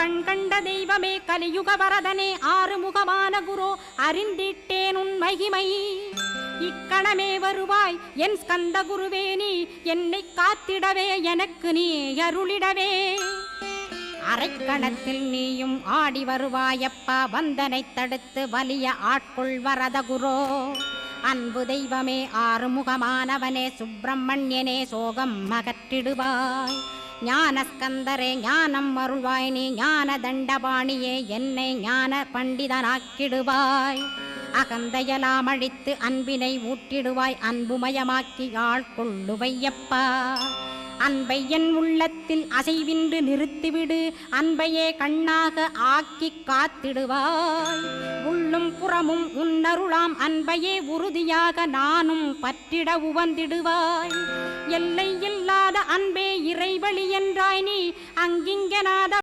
கண்கண்ட தெய்வமே கலியுக வரதனே ஆறுமுகமான குரு அறிந்திட்டேன் உன் மகிமை இக்கணமே வருவாய் என் ஸ்கந்த குருவே நீ என்னை காத்திடவே எனக்கு நீ அருளிடவே அரைக்கணத்தில் நீயும் ஆடி வருவாயப்பா வந்தனை தடுத்து வலிய ஆட்கொள் வரத குரோ அன்பு தெய்வமே ஆறுமுகமானவனே சுப்பிரமணியனே சோகம் அகற்றிடுவாய் ஞானஸ்கந்தரே ஞானம் அருள்வாய் நீ ஞான தண்டபாணியே என்னை ஞான பண்டிதனாக்கிடுவாய் அகந்தையலாம் அழித்து அன்பினை ஊட்டிடுவாய் அன்புமயமாக்கி ஆள்கொள்ளுவையப்பா அன்பை என் உள்ளத்தில் அசைவின்று நிறுத்திவிடு அன்பையே கண்ணாக ஆக்கி காத்திடுவாய் உள்ளும் புறமும் உன்னருளாம் அன்பையே உறுதியாக நானும் பற்றிட உவந்திடுவாய் எல்லை இல்லாத அன்பே இறைவழி என்றாய் நீ அங்கிங்கனாத